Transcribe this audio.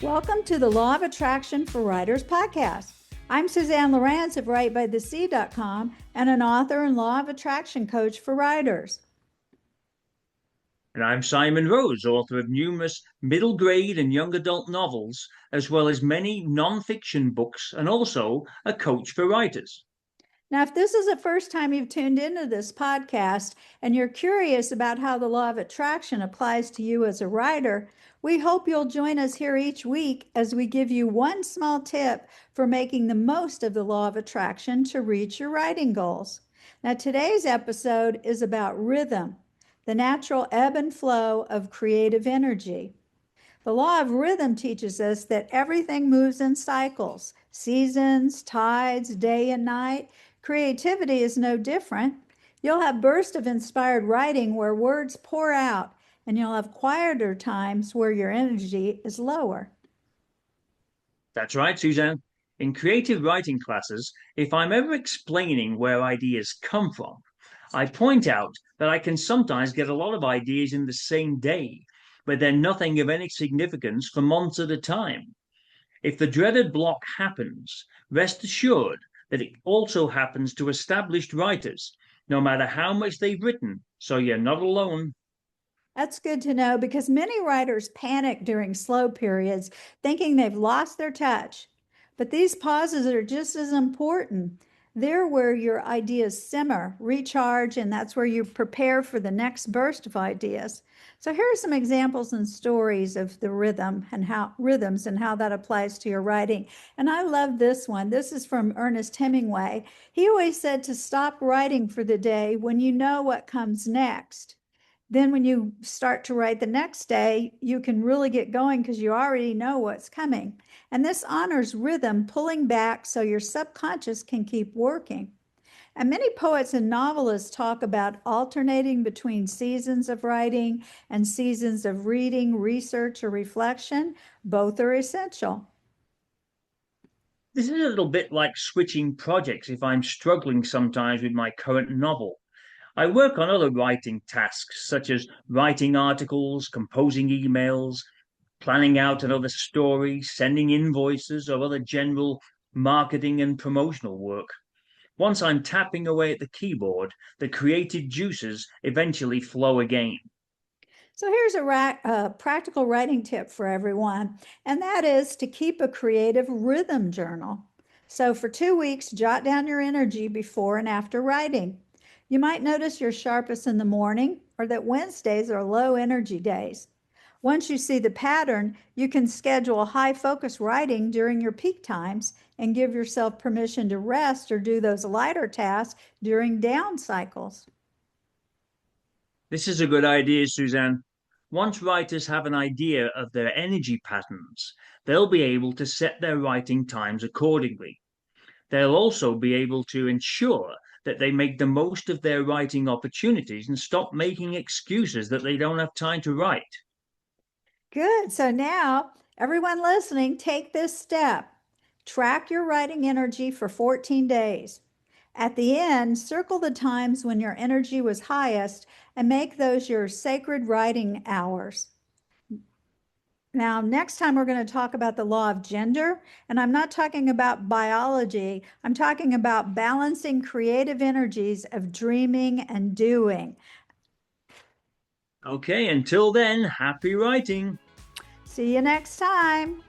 Welcome to the Law of Attraction for Writers podcast. I'm Suzanne Lowrance of WriteByTheSea.com and an author and Law of Attraction coach for writers. And I'm Simon Rose, author of numerous middle grade and young adult novels, as well as many non-fiction books, and also a coach for writers. Now, if this is the first time you've tuned into this podcast and you're curious about how the law of attraction applies to you as a writer, we hope you'll join us here each week as we give you one small tip for making the most of the law of attraction to reach your writing goals. Now, today's episode is about rhythm, the natural ebb and flow of creative energy. The law of rhythm teaches us that everything moves in cycles, seasons, tides, day and night. Creativity is no different. You'll have bursts of inspired writing where words pour out, and you'll have quieter times where your energy is lower. That's right, Suzanne. In creative writing classes, if I'm ever explaining where ideas come from, I point out that I can sometimes get a lot of ideas in the same day, but they're nothing of any significance for months at a time. If the dreaded block happens, rest assured that it also happens to established writers, no matter how much they've written, so you're not alone. That's good to know because many writers panic during slow periods, thinking they've lost their touch. But these pauses are just as important. They're where your ideas simmer, recharge, and that's where you prepare for the next burst of ideas. So here are some examples and stories of the rhythms and how that applies to your writing. And I love this one. This is from Ernest Hemingway. He always said to stop writing for the day when you know what comes next. Then when you start to write the next day, you can really get going because you already know what's coming. And this honors rhythm, pulling back so your subconscious can keep working. And many poets and novelists talk about alternating between seasons of writing and seasons of reading, research, or reflection. Both are essential. This is a little bit like switching projects if I'm struggling sometimes with my current novel. I work on other writing tasks, such as writing articles, composing emails, planning out another story, sending invoices, or other general marketing and promotional work. Once I'm tapping away at the keyboard, the creative juices eventually flow again. So here's a practical writing tip for everyone, and that is to keep a creative rhythm journal. So for 2 weeks, jot down your energy before and after writing. You might notice you're sharpest in the morning or that Wednesdays are low energy days. Once you see the pattern, you can schedule high focus writing during your peak times and give yourself permission to rest or do those lighter tasks during down cycles. This is a good idea, Suzanne. Once writers have an idea of their energy patterns, they'll be able to set their writing times accordingly. They'll also be able to ensure that they make the most of their writing opportunities and stop making excuses that they don't have time to write. Good. So now, everyone listening, take this step. Track your writing energy for 14 days. At the end, circle the times when your energy was highest and make those your sacred writing hours. Now, next time we're going to talk about the law of gender, and I'm not talking about biology. I'm talking about balancing creative energies of dreaming and doing. Okay, until then, happy writing. See you next time.